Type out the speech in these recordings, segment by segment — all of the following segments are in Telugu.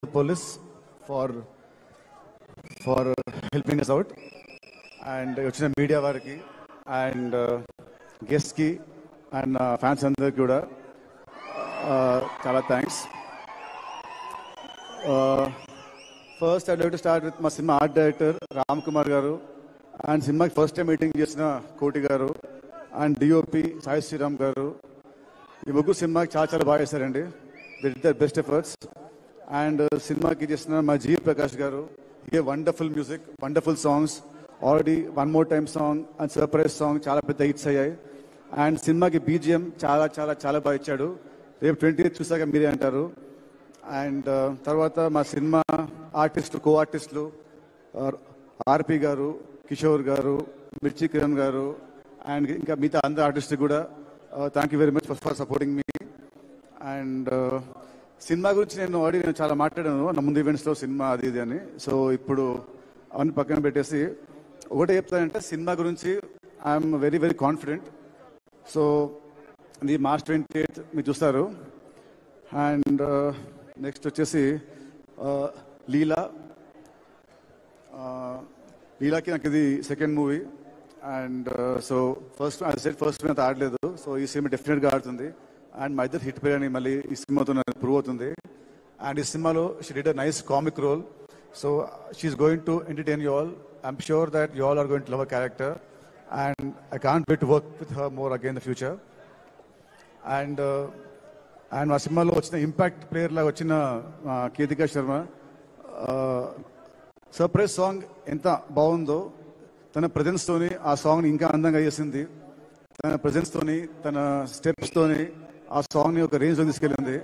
the police for helping us out, and వచ్చిన మీడియా వారికి అండ్ గెస్ట్ కి అండ్ ఫ్యాన్స్ అందరికి కూడా చాలా thanks. First I'd like to start with మా సినిమా art director Ram Kumar garu and సినిమాకి ఫస్ట్ టైం మీటింగ్ చేసిన కోటి గారు అండ్ డిఓపి సాయి శ్రీరామ్ గారు. ఈ ముగ్గురు సినిమాకి చాలా చాలా బాగా చేశారండి. They did there best efforts. And సినిమాకి చేసిన మా జీ ప్రకాష్ గారు, a wonderful music, wonderful songs. Already one more time song and surprise song చాలా పెద్ద హిట్స్ అయ్యాయి. అండ్ సినిమాకి బీజిఎం చాలా చాలా చాలా బాగా ఇచ్చాడు. రేపు 20th చూసాక మీరే అంటారు. అండ్ తర్వాత మా సినిమా ఆర్టిస్టులు, కో ఆర్టిస్టులు ఆర్పి గారు, కిషోర్ గారు, మిర్చి కిరణ్ గారు అండ్ ఇంకా మిగతా అందరు ఆర్టిస్ట్ కూడా thank you very much for supporting me. And cinema గురించి నేను చాలా మాట్లాడాను నా ముందు ఈవెంట్స్లో, సినిమా అది ఇది అని. సో ఇప్పుడు అవన్నీ పక్కన పెట్టేసి ఒకటే చెప్తానంటే, సినిమా గురించి I'm very very confident. So ఇది March 28 మీరు చూస్తారు. అండ్ నెక్స్ట్ వచ్చేసి లీలాకి నాకు ఇది second movie. And so first అంత ఆడలేదు. సో ఈ సినిమా డెఫినెట్గా ఆడుతుంది. అండ్ మా ఇద్దరు హిట్ పేరు అని మళ్ళీ ఈ సినిమాతో ప్రూవ్ అవుతుంది. అండ్ ఈ సినిమాలో she did a nice comic role. So she's going to entertain you all. I'm sure that you all are going to love a character. And I can't wait to work with her more again in the future. And మా సినిమాలో వచ్చిన ఇంపాక్ట్ ప్లేయర్ లాగా వచ్చిన కేతికా శర్మ సర్ప్రైజ్ సాంగ్ ఎంత బాగుందో, తన ప్రజెన్స్తోని ఆ సాంగ్ని ఇంకా అందంగా చేసింది. తన ప్రజెన్స్తోని, తన స్టెప్స్తోని ఆ సాంగ్ని ఒక రేంజ్లో తీసుకెళ్ళింది.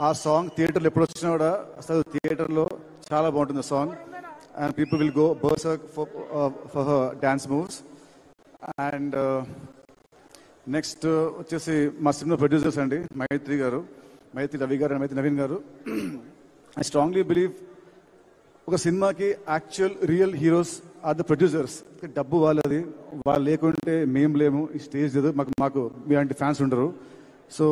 ఆ సాంగ్ థియేటర్లో ఎప్పుడు వచ్చినా కూడా అసలు థియేటర్లో చాలా బాగుంటుంది song. And people will go berserk for her dance moves. And next వచ్చేసి మా సినిమా ప్రొడ్యూసర్స్ అండి, మైత్రి గారు, మైత్రి రవి గారు అండ్ మైత్రి నవీన్ గారు. ఐ స్ట్రాంగ్లీ బిలీవ్ ఒక సినిమాకి actual real heroes are the producers. డబ్బు వాళ్ళది, వాళ్ళు లేకుంటే మేము లేము, ఈ స్టేజ్ లేదు, మాకు మీలాంటి ఫ్యాన్స్ ఉండరు. సో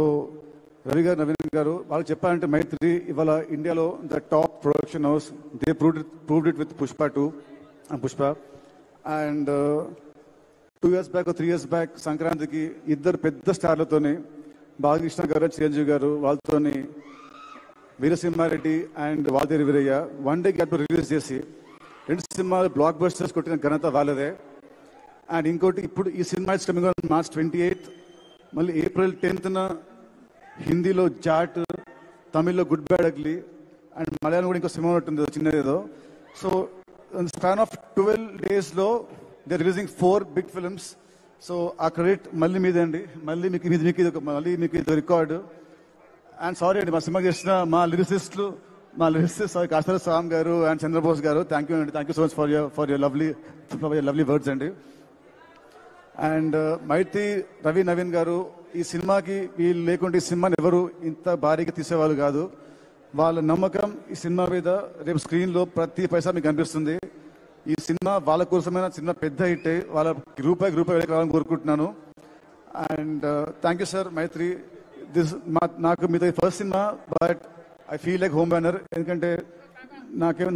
రవి గారు, నవీన్ గారు వాళ్ళు చెప్పాలంటే, మైత్రి ఇవాళ ఇండియాలో the top production house. They proved it with Pushpa 2 and Pushpa. And 2 years back 3 years back సంక్రాంతికి ఇద్దరు పెద్ద స్టార్లతోని, బాలకృష్ణ గారు, చిరంజీవి గారు, వాళ్ళతోని Veera Simha Reddy and Waltair Veerayya one day gap release చేసి 2 సినిమాలు బ్లాక్ బస్టర్స్ కొట్టిన ఘనత వాళ్ళదే. అండ్ ఇంకోటి, ఇప్పుడు ఈ సినిమా ఇస్ కమింగ్ ఆన్ March 28. మళ్ళీ April 10th హిందీలో జాట్, తమిళ్లో good bad ugly and Malayalam కూడా ఇంకో సినిమా ఉంటుంది చిన్నదేదో. So span of 12 days they releasing 4 big films. So ఆ క్రెడిట్ మళ్ళీ మీదే అండి, మళ్ళీ మీకు ఇది రికార్డు. అండ్ సారీ అండి, మా సినిమా చేసిన మా లిరిసిస్ట్ కాస్తర స్వామి గారు అండ్ చంద్రబోస్ గారు, థ్యాంక్ యూ అండి. Thank you so much for your lovely words అండి. అండ్ మైత్రి రవి నవీన్ గారు, ఈ సినిమాకి వీళ్ళు లేకుంటే ఈ సినిమాని ఎవరు ఇంత భారీగా తీసేవాళ్ళు కాదు. వాళ్ళ నమ్మకం ఈ సినిమా మీద రేపు స్క్రీన్లో ప్రతి పైసా మీకు కనిపిస్తుంది. ఈ సినిమా వాళ్ళ కోసమైన సినిమా పెద్ద హిట్, వాళ్ళ రూపాయి వెళ్ళి కోరుకుంటున్నాను. అండ్ థ్యాంక్ యూ సార్ మైత్రి. నాకు మీతో first cinema, but I feel like home banner. ఎందుకంటే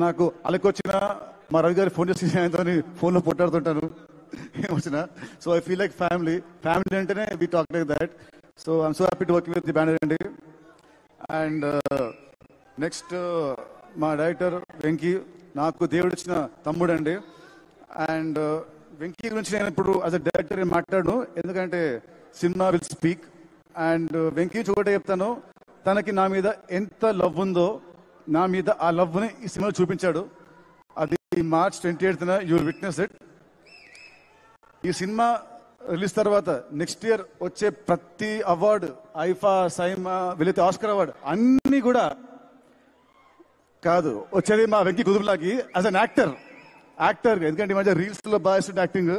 నాకు అలకొచ్చిన మా రవి గారి ఫోన్ చేసి ఆయనతో ఫోన్లో పొట్టాడుతుంటాను ఏమొచ్చినా. So I feel like family అంటేనే we talk like that. So I'm so happy to work with the banner అండి. అండ్ నెక్స్ట్ మా డైరెక్టర్ వెంకీ, నాకు దేవుడు ఇచ్చిన తమ్ముడు అండి. అండ్ వెంకీ గురించి నేను ఇప్పుడు యాజ్ అ డైరెక్టర్ మాట్లాడను, ఎందుకంటే cinema will speak. And Venky ఒకటే చెప్తాను, తనకి నా మీద ఎంత లవ్ ఉందో, నా మీద ఆ లవ్ని ఈ సినిమాలో చూపించాడు. అది March 28th you will witness it. ఈ సినిమా రిలీజ్ తర్వాత నెక్స్ట్ ఇయర్ వచ్చే ప్రతి అవార్డు, ఐఫా, సైమా, వీలైతే ఆస్కర్ అవార్డు అన్ని కూడా కాదు, వచ్చేది మా వెంకీ కుదురులాకి యాజ్ అన్ యాక్టర్. ఎందుకంటే ఈ మధ్య రీల్స్లో బాగా ఇస్తుంది యాక్టింగ్,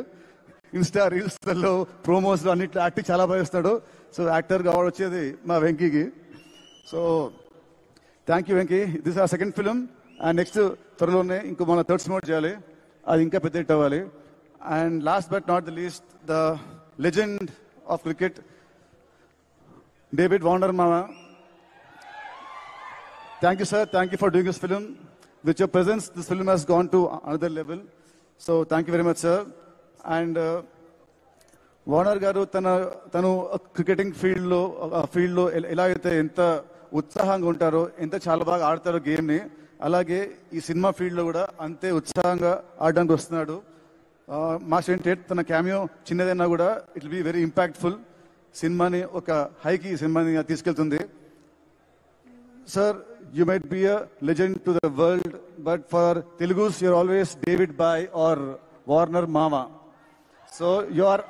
ఇన్స్టా రీల్స్లో, ప్రోమోస్లో అన్నిట్లో యాక్టింగ్ చాలా బాగా ఇస్తాడు. సో యాక్టర్గా అవార్డు వచ్చేది మా వెంకీకి. So thank you Venky. This are second film. And next త్వరలోనే ఇంకో మన థర్డ్ సినిమా చేయాలి, అది ఇంకా పెద్ద హిట్ అవ్వాలి. And last but not the least, the legend of cricket, David Warner మామ. Thank you, sir. Thank you for doing this film. With your presence, this film has gone to another level. So thank you very much, sir. And Warner గారు తను క్రికెటింగ్ ఫీల్డ్లో ఎలా అయితే ఎంత ఉత్సాహంగా ఉంటారో, ఎంత చాలా బాగా ఆడతారో గేమ్ని, అలాగే ఈ సినిమా ఫీల్డ్లో కూడా అంతే ఉత్సాహంగా ఆడడానికి వస్తున్నాడు. మా సెంటెడ్ తన క్యామియో చిన్నదైనా కూడా it will be very impactful. సినిమాని ఒక హైకి సినిమాని తీసుకెళ్తుంది. Sir, you might be a legend to the world, but for Telugus, you're always David Bai or Warner Mama. So you are.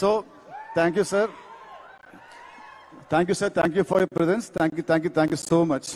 So thank you, sir. Thank you, sir. Thank you for your presence. Thank you so much.